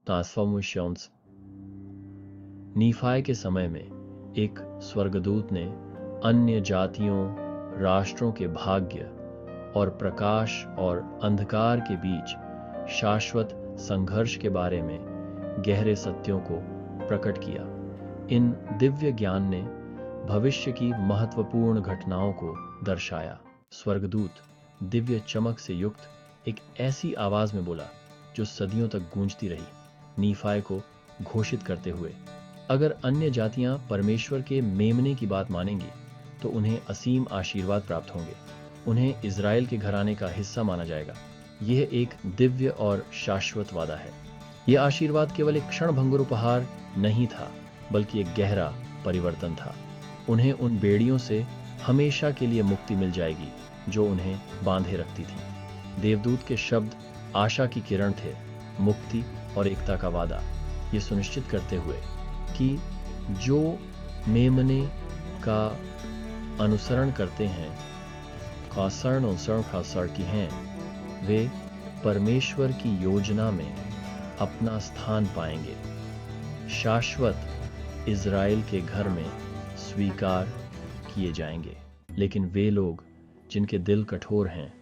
Transformations. नीफाय के समय में एक स्वर्गदूत ने अन्य जातियों, राष्ट्रों के भाग्य और प्रकाश और अंधकार के बीच शाश्वत संघर्ष के बारे में गहरे सत्यों को प्रकट किया। इन दिव्य ज्ञान ने भविष्य की महत्वपूर्ण घटनाओं को दर्शाया। स्वर्गदूत दिव्य चमक से युक्त एक ऐसी आवाज में बोला जो सदियों तक गूंजती रही, नीफाय को घोषित करते हुए, अगर अन्य जातियां परमेश्वर के मेमने की बात मानेंगी तो उन्हें असीम आशीर्वाद प्राप्त होंगे। उन्हें इज़राइल के घराने का हिस्सा माना जाएगा। यह एक दिव्य और शाश्वत वादा है। यह आशीर्वाद केवल एक क्षणभंगुर उपहार नहीं था, बल्कि एक गहरा परिवर्तन था। उन्हें उन बेड़ियों से हमेशा के लिए मुक्ति मिल जाएगी जो उन्हें बांधे रखती थी। देवदूत के शब्द आशा की किरण थे, मुक्ति और एकता का वादा, ये सुनिश्चित करते हुए कि जो मेमने का अनुसरण करते हैं, खासर की हैं, वे परमेश्वर की योजना में अपना स्थान पाएंगे, शाश्वत इज़राइल के घर में स्वीकार किए जाएंगे। लेकिन वे लोग जिनके दिल कठोर हैं,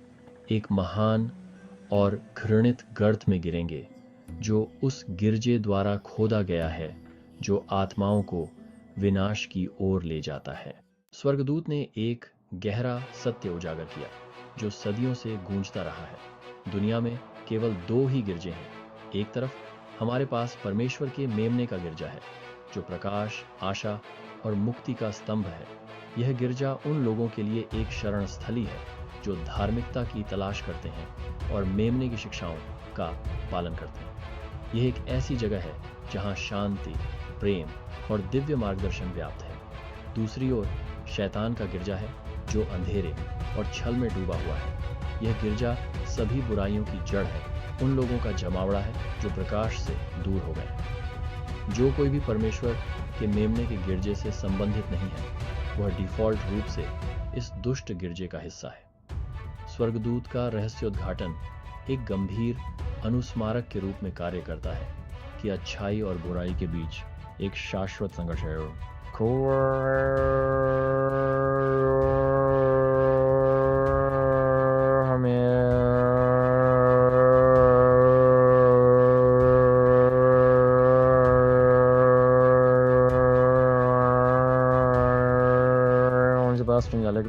एक महान और घृणित गर्त में गिरेंगे, जो उस गिरजे द्वारा खोदा गया है जो आत्माओं को विनाश की ओर ले जाता है। स्वर्गदूत ने एक गहरा सत्य उजागर किया जो सदियों से गूंजता रहा है। दुनिया में केवल दो ही गिरजे हैं। एक तरफ हमारे पास परमेश्वर के मेमने का गिरजा है, जो प्रकाश, आशा और मुक्ति का स्तंभ है। यह गिरजा उन लोगों के लिए एक शरण स्थली है जो धार्मिकता की तलाश करते हैं और मेमने की शिक्षाओं का पालन करते हैं। यह एक ऐसी जगह है जहां शांति, प्रेम और दिव्य मार्गदर्शन व्याप्त है। दूसरी ओर शैतान का गिरजा है जो अंधेरे और छल में डूबा हुआ है। यह गिरजा सभी बुराइयों की जड़ है, उन लोगों का जमावड़ा है जो प्रकाश से दूर हो गए। जो कोई भी परमेश्वर के मेमने के गिरजे से संबंधित नहीं है, वह डिफॉल्ट रूप से इस दुष्ट गिरजे का हिस्सा है। स्वर्गदूत का रहस्योद्घाटन एक गंभीर अनुस्मारक के रूप में कार्य करता है कि अच्छाई और बुराई के बीच एक शाश्वत संघर्ष है।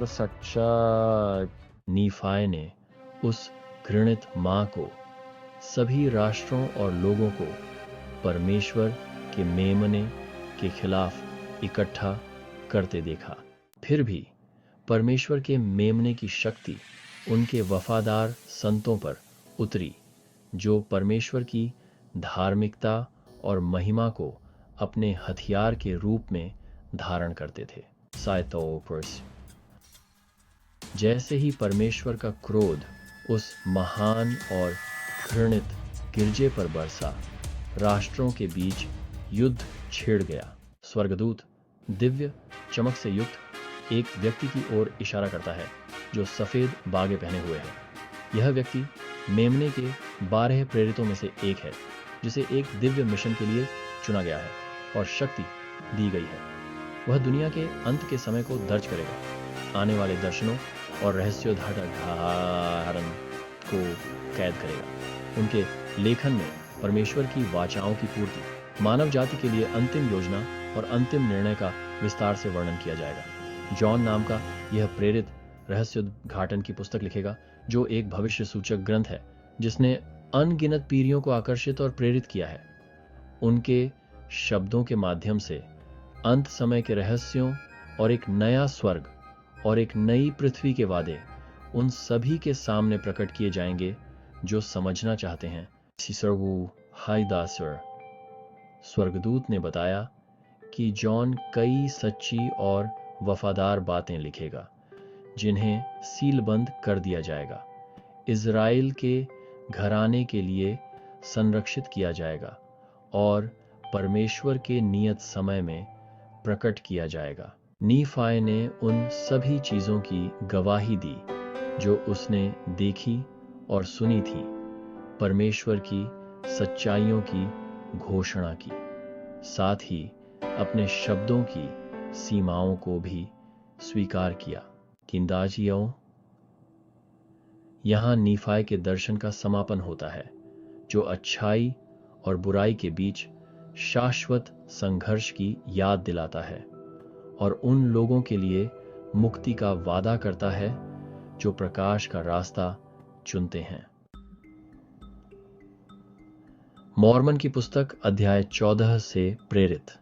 सच्चा नीफाय ने उस घृणित मां को सभी राष्ट्रों और लोगों को परमेश्वर के मेमने के खिलाफ इकट्ठा करते देखा। फिर भी परमेश्वर के मेमने की शक्ति उनके वफादार संतों पर उतरी, जो परमेश्वर की धार्मिकता और महिमा को अपने हथियार के रूप में धारण करते थे। साइटोपर्स। जैसे ही परमेश्वर का क्रोध उस महान और घृणित गिरजे पर बरसा, राष्ट्रों के बीच युद्ध छिड़ गया। स्वर्गदूत दिव्य चमक से युक्त एक व्यक्ति की ओर इशारा करता है जो सफेद बागे पहने हुए है। यह व्यक्ति मेमने के 12 प्रेरितों में से एक है, जिसे एक दिव्य मिशन के लिए चुना गया है और शक्ति दी गई है। वह दुनिया के अंत के समय को दर्ज करेगा, आने वाले दर्शनों और रहस्योद्धारण को कैद करेगा। उनके लेखन में परमेश्वर की वाचाओं की पूर्ति, मानव जाति के लिए अंतिम योजना और अंतिम निर्णय का विस्तार से वर्णन किया जाएगा। जॉन नाम का यह प्रेरित रहस्योद्घाटन की पुस्तक लिखेगा, जो एक भविष्य सूचक ग्रंथ है जिसने अनगिनत पीढ़ियों को आकर्षित और प्रेरित किया है। उनके शब्दों के माध्यम से अंत समय के रहस्यों और एक नया स्वर्ग और एक नई पृथ्वी के वादे उन सभी के सामने प्रकट किए जाएंगे जो समझना चाहते हैं। सिसरवू हाइदासर। स्वर्गदूत ने बताया कि जॉन कई सच्ची और वफादार बातें लिखेगा जिन्हें सीलबंद कर दिया जाएगा, इज़राइल के घराने के लिए संरक्षित किया जाएगा और परमेश्वर के नियत समय में प्रकट किया जाएगा। नीफाय ने उन सभी चीजों की गवाही दी जो उसने देखी और सुनी थी, परमेश्वर की सच्चाइयों की घोषणा की, साथ ही अपने शब्दों की सीमाओं को भी स्वीकार किया। किंदाजियों, यहां नीफाई के दर्शन का समापन होता है, जो अच्छाई और बुराई के बीच शाश्वत संघर्ष की याद दिलाता है और उन लोगों के लिए मुक्ति का वादा करता है जो प्रकाश का रास्ता चुनते हैं। मॉर्मन की पुस्तक अध्याय 14 से प्रेरित।